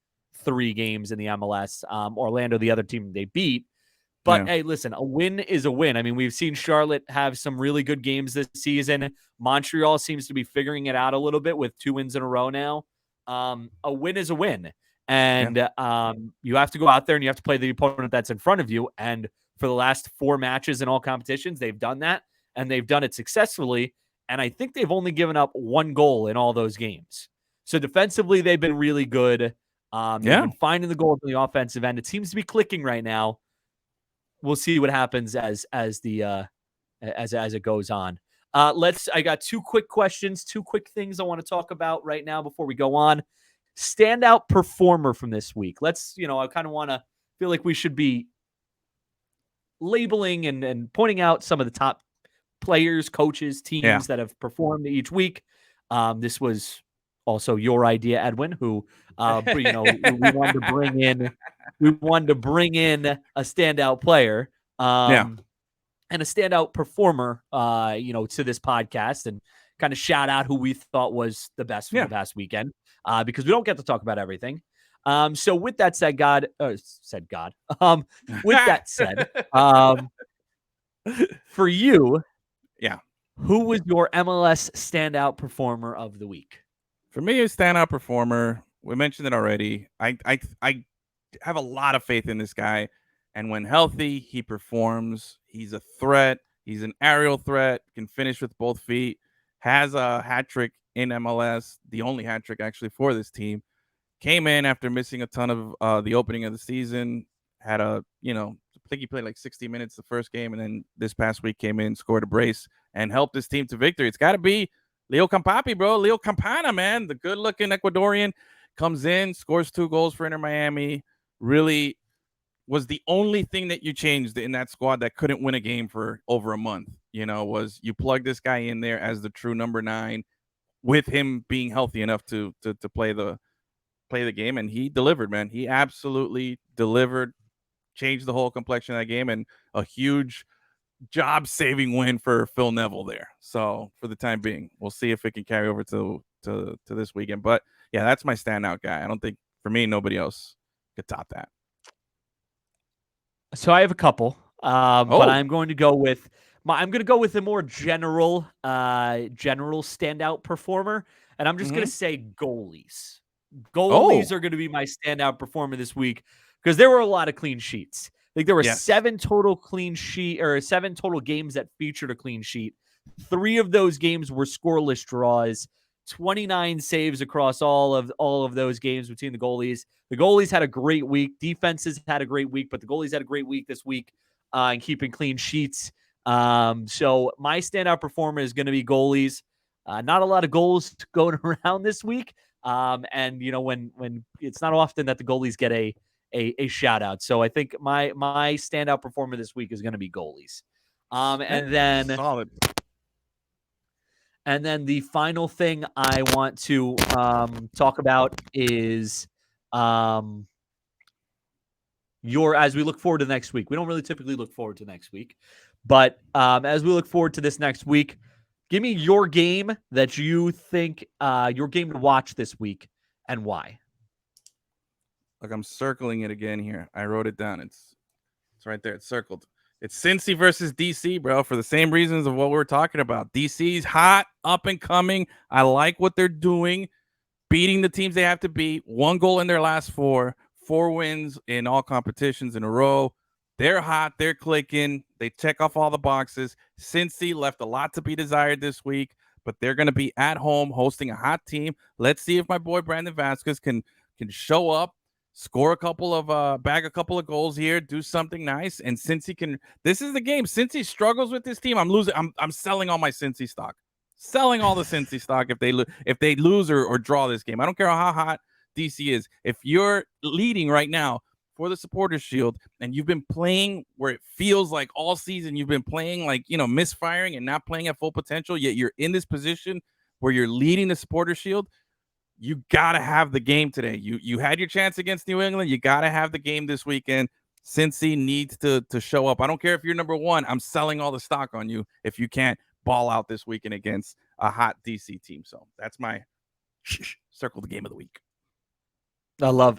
3 games in the MLS. Orlando, the other team they beat. But hey, listen, a win is a win. I mean, we've seen Charlotte have some really good games this season. Montreal seems to be figuring it out a little bit with 2 wins in a row now. A win is a win. And you have to go out there and you have to play the opponent that's in front of you. And for the last 4 matches in all competitions, they've done that. And they've done it successfully. And I think they've only given up 1 goal in all those games. So defensively, they've been really good. They've been finding the goals on the offensive end. It seems to be clicking right now. We'll see what happens as it goes on. I got 2 quick questions, 2 quick things I want to talk about right now before we go on. Standout performer from this week. I kind of want to feel like we should be labeling and pointing out some of the top players, coaches, teams that have performed each week. This was also your idea, Edwin, who we wanted to bring in a standout player and a standout performer to this podcast and kind of shout out who we thought was the best from the past weekend because we don't get to talk about everything. So with that said, with that said, for you, who was your MLS standout performer of the week? For me, a standout performer, we mentioned it already. I have a lot of faith in this guy. And when healthy, he performs. He's a threat. He's an aerial threat, can finish with both feet, has a hat trick in MLS, the only hat trick actually for this team. Came in after missing a ton of the opening of the season, had I think he played like 60 minutes the first game, and then this past week came in, scored a brace, and helped his team to victory. It's got to be Leo Campapi, bro. Leo Campana, man. The good-looking Ecuadorian comes in, scores 2 goals for Inter Miami. Really was the only thing that you changed in that squad that couldn't win a game for over a month. Was you plug this guy in there as the true number 9 with him being healthy enough to play the game, and he delivered, man. He absolutely delivered, changed the whole complexion of that game, and a huge job-saving win for Phil Neville there. So for the time being, we'll see if it can carry over to this weekend. But yeah, that's my standout guy. I don't think, for me, nobody else could top that. So I have a couple, but I'm going to go with I'm going to go with a more general standout performer, and I'm just going to say goalies. Goalies are going to be my standout performer this week because there were a lot of clean sheets. I think there were 7 total games that featured a clean sheet. 3 of those games were scoreless draws. 29 saves across all of those games between the goalies. The goalies had a great week. Defenses had a great week, but the goalies had a great week this week in keeping clean sheets. So my standout performer is going to be goalies. Not a lot of goals going around this week. And when it's not often that the goalies get a shout out. So I think my standout performer this week is going to be goalies. And then solid. And then the final thing I want to talk about is as we look forward to next week. We don't really typically look forward to next week, but as we look forward to this next week, give me your game that you think your game to watch this week and why. Look, I'm circling it again here. I wrote it down. It's right there. It's circled. It's Cincy versus DC, bro, for the same reasons of what we were talking about. DC's hot, up and coming. I like what they're doing, beating the teams they have to beat. 1 goal in their last 4 wins in all competitions in a row. They're hot. They're clicking. They check off all the boxes. Cincy left a lot to be desired this week, but they're going to be at home hosting a hot team. Let's see if my boy Brandon Vasquez can show up, score a couple of goals here, do something nice. And Cincy can, this is the game. Cincy struggles with this team. I'm losing. I'm selling all my Cincy stock. Selling all the Cincy stock if they lose or draw this game. I don't care how hot DC is. If you're leading right now for the Supporters Shield and you've been playing where it feels like all season you've been playing like, misfiring and not playing at full potential, yet you're in this position where you're leading the Supporters Shield, you got to have the game today. You had your chance against New England. You got to have the game this weekend. Cincy needs to show up. I don't care if you're number 1. I'm selling all the stock on you if you can't ball out this weekend against a hot DC team. So that's my circle the game of the week. I love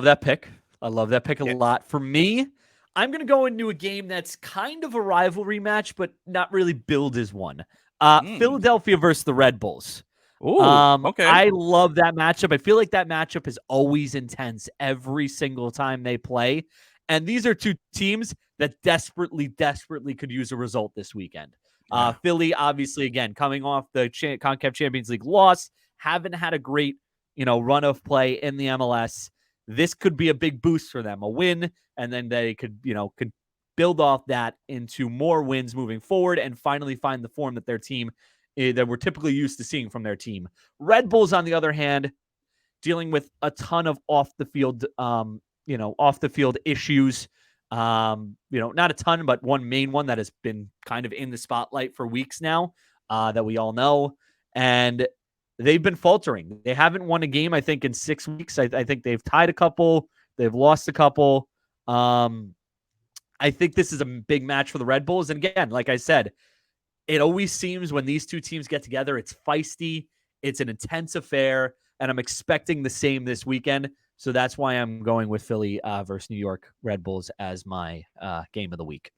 that pick. I love that pick a lot. For me, I'm going to go into a game that's kind of a rivalry match, but not really billed as one. Philadelphia versus the Red Bulls. Ooh, okay. I love that matchup. I feel like that matchup is always intense every single time they play. And these are 2 teams that desperately could use a result this weekend. Philly, obviously, again, coming off the CONCACAF Champions League loss, haven't had a great, run of play in the MLS. This could be a big boost for them, a win, and then they could build off that into more wins moving forward and finally find the form that their team that we're typically used to seeing from their team. Red Bulls, on the other hand, dealing with a ton of off the field issues. Not a ton, but one main one that has been kind of in the spotlight for weeks now, that we all know. And they've been faltering. They haven't won a game, I think, in 6 weeks. I think they've tied a couple. They've lost a couple. I think this is a big match for the Red Bulls. And again, like I said, it always seems when these 2 teams get together, it's feisty. It's an intense affair. And I'm expecting the same this weekend. So that's why I'm going with Philly versus New York Red Bulls as my game of the week.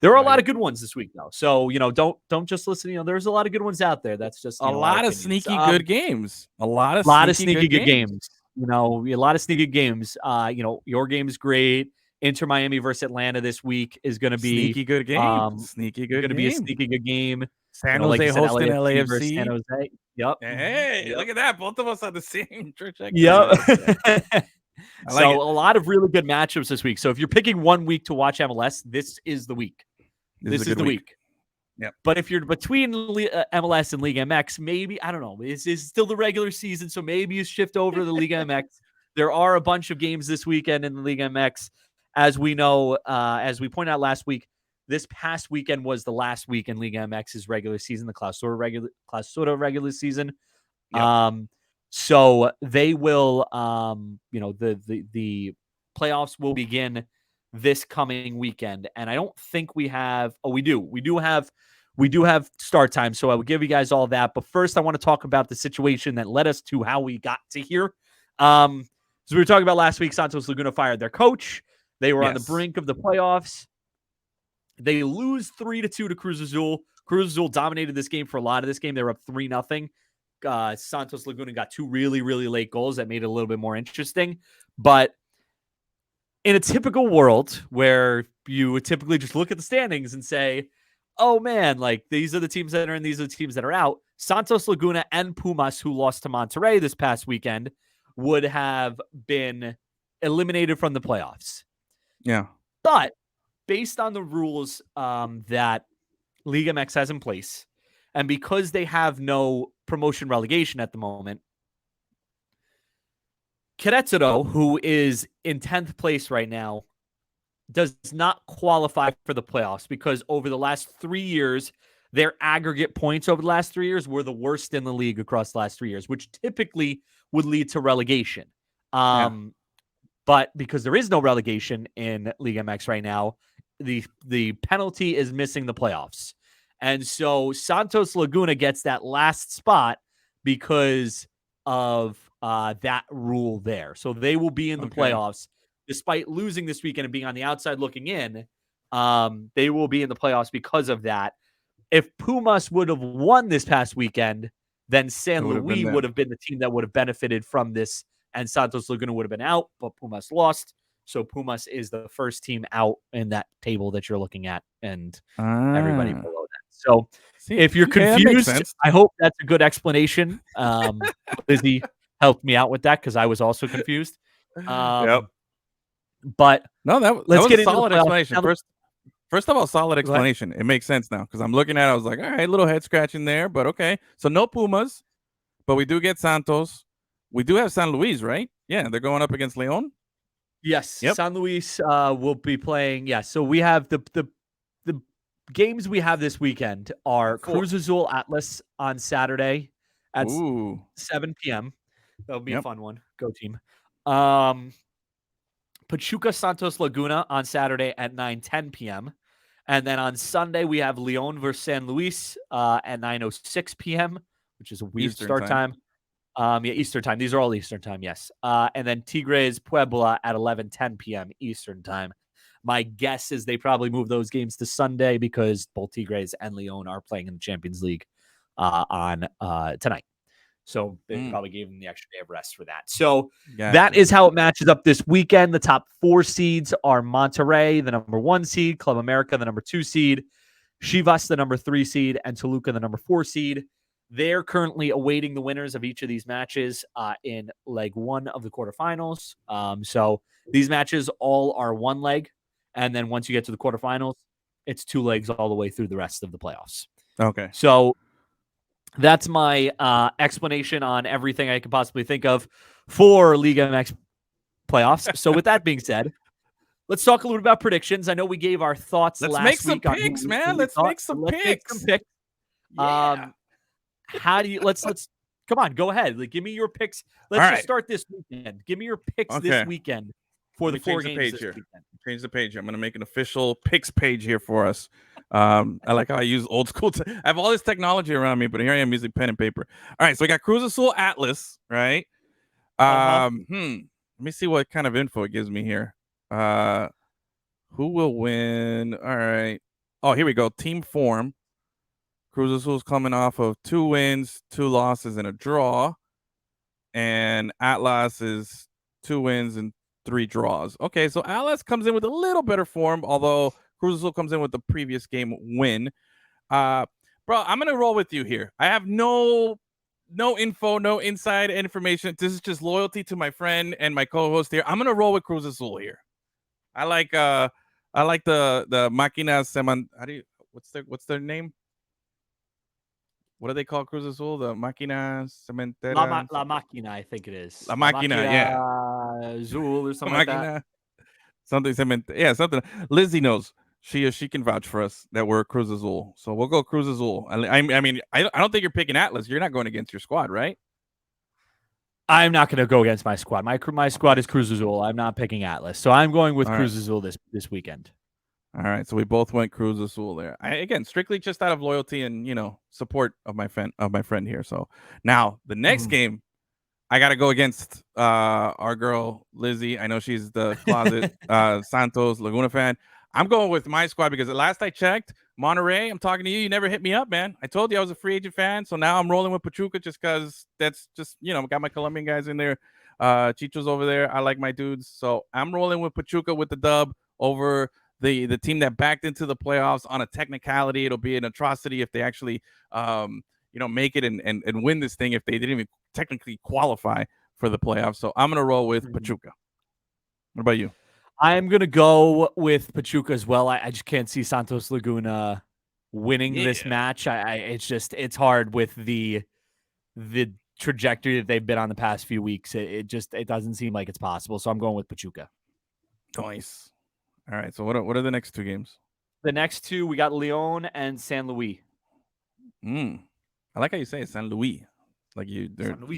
There are a lot of good ones this week, though. So, don't just listen. There's a lot of good ones out there. That's just a lot of sneaky good games. A lot of sneaky good games. A lot of sneaky games. Your game is great. Inter Miami versus Atlanta this week is going to be sneaky good game. Going to be a sneaky good game. San Jose hosting LAFC. San Jose. Yep. Hey, look at that. Both of us on the same trajectory. Yep. A lot of really good matchups this week. So if you're picking one week to watch MLS, this is the week. This is the week. Yep. But if you're between MLS and Liga MX, maybe, I don't know, it's still the regular season, so maybe you shift over to the Liga MX. There are a bunch of games this weekend in the Liga MX. As we know, as we pointed out last week, this past weekend was the last week in Liga MX's regular season, the Clausura regular season. Yep. So they will, the playoffs will begin this coming weekend, and I don't think we have. Oh, we do. We do have start time. So I will give you guys all that. But first, I want to talk about the situation that led us to how we got to here. So we were talking about last week. Santos Laguna fired their coach. They were on the brink of the playoffs. They lose 3-2 to Cruz Azul. Cruz Azul dominated this game for a lot of this game. They were up 3-0. Santos Laguna got 2 really, really late goals that made it a little bit more interesting. But in a typical world where you would typically just look at the standings and say, oh man, like these are the teams that are in, these are the teams that are out, Santos Laguna and Pumas, who lost to Monterrey this past weekend, would have been eliminated from the playoffs. Yeah. But based on the rules that Liga MX has in place, and because they have no promotion relegation at the moment, Querétaro, who is in 10th place right now, does not qualify for the playoffs because over the last 3 years, their aggregate points over the last 3 years were the worst in the league across the last 3 years, which typically would lead to relegation. But because there is no relegation in Liga MX right now, the penalty is missing the playoffs. And so Santos Laguna gets that last spot because of that rule there. So they will be in the playoffs despite losing this weekend and being on the outside looking in. They will be in the playoffs because of that. If Pumas would have won this past weekend, then San Luis would have been the team that would have benefited from this, and Santos Laguna would have been out, but Pumas lost. So Pumas is the first team out in that table that you're looking at, and everybody below that. So if you're confused, I hope that's a good explanation. Lizzie helped me out with that because I was also confused. But no, that let's was get a solid explanation. First of all, solid Go ahead. explanation. It makes sense now because I'm looking at it. I was like, all right, little head scratching there, but okay. So no Pumas, but we do get Santos. We do have San Luis, right? Yeah, they're going up against León. Yes, San Luis will be playing. Yeah, so we have the games we have this weekend are Cruz Azul Atlas on Saturday at 7 p.m. That'll be a fun one. Go team. Pachuca Santos Laguna on Saturday at 9:10 p.m. And then on Sunday, we have León versus San Luis at 9:06 p.m., which is a weird start time. Eastern time. These are all Eastern time, yes. And then Tigres Puebla at 11:10 p.m. Eastern time. My guess is they probably move those games to Sunday because both Tigres and León are playing in the Champions League on tonight. So they probably gave them the extra day of rest for that. So that is how it matches up this weekend. The top 4 seeds are Monterrey, the number 1 seed, Club America, the number 2 seed, Chivas, the number 3 seed, and Toluca, the number 4 seed. They're currently awaiting the winners of each of these matches in leg 1 of the quarterfinals. So these matches all are 1 leg. And then once you get to the quarterfinals, it's 2 legs all the way through the rest of the playoffs. Okay. So that's my explanation on everything I could possibly think of for Liga MX playoffs. So with that being said, let's talk a little about predictions. I know we gave our thoughts last week. Let's make some picks, man. Let's make some picks. Yeah. How do you let's come on, go ahead. Like, give me your picks. Let's just start this weekend. Give me your picks this weekend for the 4 games this weekend. Change the page. I'm going to make an official picks page here for us. I like how I use old school. I have all this technology around me, but here I am using pen and paper. All right, so we got Cruz Azul Atlas, right? Let me see what kind of info it gives me here. Who will win? All right. Oh, here we go. Team form. Cruz Azul's coming off of 2 wins, 2 losses, and a draw. And Atlas is 2 wins and 3 draws. Okay, so Atlas comes in with a little better form, although Cruz Azul comes in with the previous game win. Bro, I'm going to roll with you here. I have no info, no inside information. This is just loyalty to my friend and my co-host here. I'm going to roll with Cruz Azul here. I like the Máquinas what's their name? What do they call Cruz Azul? The Máquinas Cementeras? La Máquina, I think it is. La Máquina, yeah. Azul or something like that. Something. Lizzie knows. She can vouch for us that we're Cruz Azul. So we'll go Cruz Azul. I mean, I don't think you're picking Atlas. You're not going against your squad, right? I'm not going to go against my squad. My squad is Cruz Azul. I'm not picking Atlas. So I'm going with Cruz Azul this weekend. All right, so we both went Cruz Azul there. Again, strictly just out of loyalty and support of my friend here. So now the next game, I got to go against our girl Lizzie. I know she's the closet Santos Laguna fan. I'm going with my squad because the last I checked, Monterrey, I'm talking to you. You never hit me up, man. I told you I was a free agent fan, so now I'm rolling with Pachuca just because that's just, got my Colombian guys in there. Chicho's over there. I like my dudes. So I'm rolling with Pachuca with the dub over the team that backed into the playoffs on a technicality. It'll be an atrocity if they actually, make it and win this thing if they didn't even technically qualify for the playoffs. So I'm going to roll with Pachuca. What about you? I'm going to go with Pachuca as well. I just can't see Santos Laguna winning this match. It's hard with the trajectory that they've been on the past few weeks. It doesn't seem like it's possible. So I'm going with Pachuca. Nice. All right. So what are the next two games? The next two, we got Leon and San Luis. I like how you say it, San Luis. Like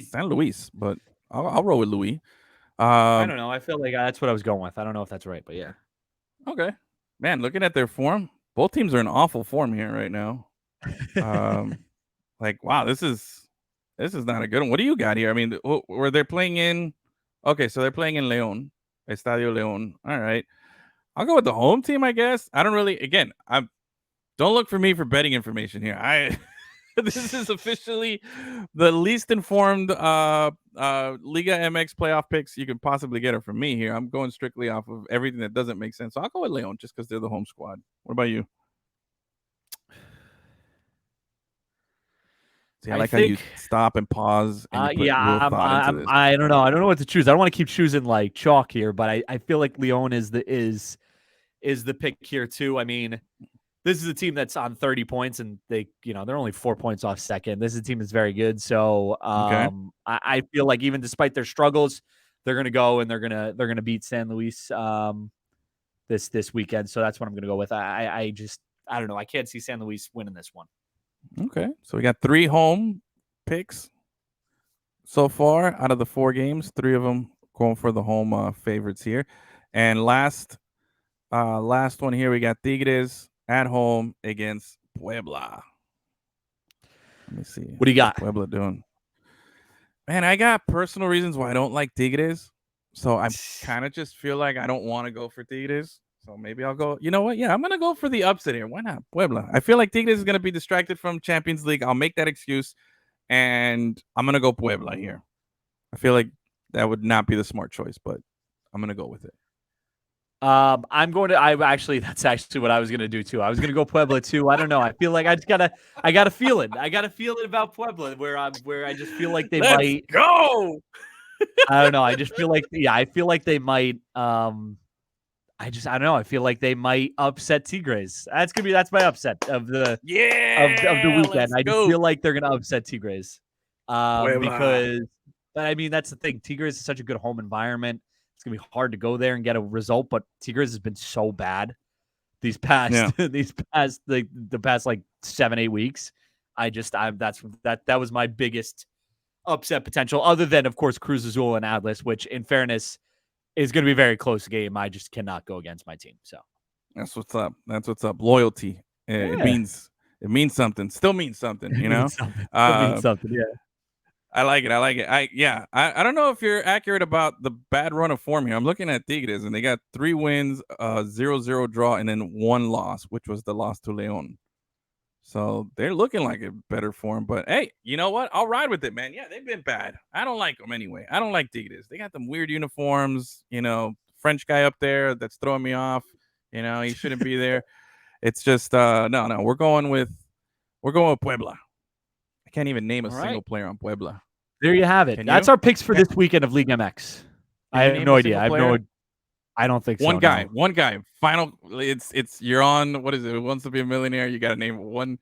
San Luis, but I'll roll with Luis. I don't know. I feel like that's what I was going with. I don't know if that's right, but yeah. Okay. Man, looking at their form, both teams are in awful form here right now. Wow, this is not a good one. What do you got here? I mean, were they playing in? Okay, so they're playing in Leon, Estadio Leon. All right. I'll go with the home team, I guess. I don't really. Again, don't look for me for betting information here. This is officially the least informed Liga MX playoff picks you can possibly get it from me here. I'm going strictly off of everything that doesn't make sense. So I'll go with Leon just because they're the home squad. What about you? See, I like how you stop and pause. And I don't know. I don't know what to choose. I don't want to keep choosing like chalk here, but I feel like Leon is the pick here too. I mean, this is a team that's on 30 points and they're only 4 points off second. This is a team that's very good. So I feel like even despite their struggles, they're going to go and they're going to beat San Luis this weekend. So that's what I'm going to go with. I don't know. I can't see San Luis winning this one. Okay. So we got 3 home picks so far out of the 4 games. 3 of them going for the home favorites here. And last one here, we got Tigres at home against Puebla. Let me see. What do you got? What's Puebla doing? Man, I got personal reasons why I don't like Tigres. So I kind of just feel like I don't want to go for Tigres. So maybe I'll go. You know what? Yeah, I'm going to go for the upset here. Why not? Puebla. I feel like Tigres is going to be distracted from Champions League. I'll make that excuse. And I'm going to go Puebla here. I feel like that would not be the smart choice, but I'm going to go with it. That's actually what I was going to do too. I was going to go Puebla too. I don't know. I feel like I got a feeling. I got a feeling about Puebla where I just feel like they might go. I don't know. I just feel like, I feel like they might, I don't know. I feel like they might upset Tigres. That's my upset of the weekend. I just feel like they're going to upset Tigres. But I mean, that's the thing. Tigres is such a good home environment. It's gonna be hard to go there and get a result, but Tigres has been so bad the past like 7-8 weeks. That was my biggest upset potential, other than of course Cruz Azul and Atlas, which in fairness is going to be a very close game. I just cannot go against my team. So that's what's up. Loyalty. It means something. Still means something. You know. Means something. Yeah. I like it. I don't know if you're accurate about the bad run of form here. I'm looking at Tigres, and they got 3 wins, 0-0 draw, and then 1 loss, which was the loss to Leon. So they're looking like a better form. But hey, you know what? I'll ride with it, man. Yeah, they've been bad. I don't like them anyway. I don't like Tigres. They got them weird uniforms. French guy up there that's throwing me off. He shouldn't be there. It's just no. We're going with Puebla. I can't even name a single player on Puebla. There you have it. That's our picks for this weekend of Liga MX. I have no idea. I don't think so. One guy. Final. It's you're on. What is it? Who Wants to Be a Millionaire? You got to name $1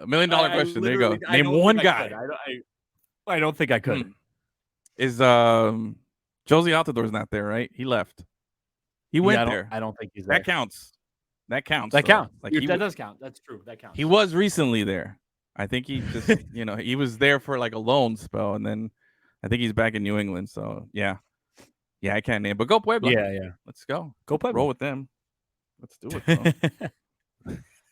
million question. There you go. Name one guy. I don't think I could. Is Josie Altidor's not there, right? He left. He went there. I don't think he's there. That counts. That counts. Like that does count. That's true. That counts. He was recently there. I think he just, he was there for like a loan spell, and then I think he's back in New England. So yeah, I can't name, but go Puebla. Yeah. Let's go. Go Puebla. Roll with them. Let's do it.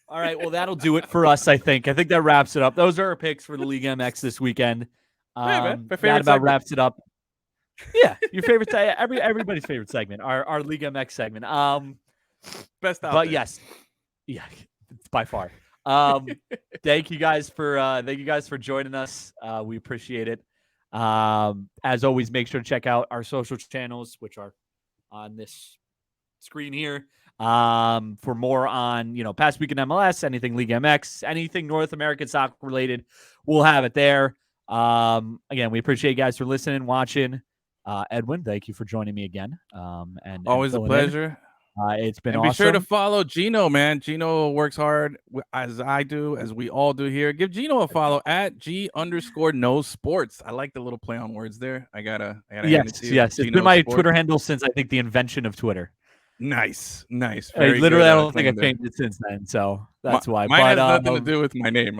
All right. Well, that'll do it for us. I think that wraps it up. Those are our picks for the Liga MX this weekend. That about wraps it up. Yeah, your favorite, everybody's favorite segment, our Liga MX segment. Best out But there. yes, yeah, by far. Thank you guys for joining us. We appreciate it. As always, make sure to check out our social channels, which are on this screen here. For more on, past week in MLS, anything Liga MX, anything North American soccer related, we'll have it there. Again, we appreciate you guys for listening, watching. Edwin, thank you for joining me again. And always a pleasure. It's been and awesome. Be sure to follow Geno, man. Geno works hard as I do, as we all do here. Give Geno a follow at G_knows sports. I like the little play on words there. I gotta hand it to you. Yes. It's been my Twitter handle since I think the invention of Twitter. Nice. Very literally, good, I don't think I've changed it since then, so that's why. Mine has nothing to do with my name.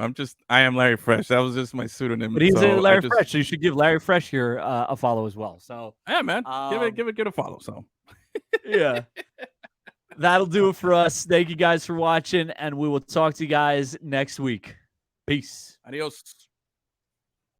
I am Larry Fresh. That was just my pseudonym. But he's Larry Fresh, so you should give Larry Fresh here a follow as well. So yeah, man, give it a follow. So yeah, that'll do it for us. Thank you guys for watching, and we will talk to you guys next week. Peace. Adios.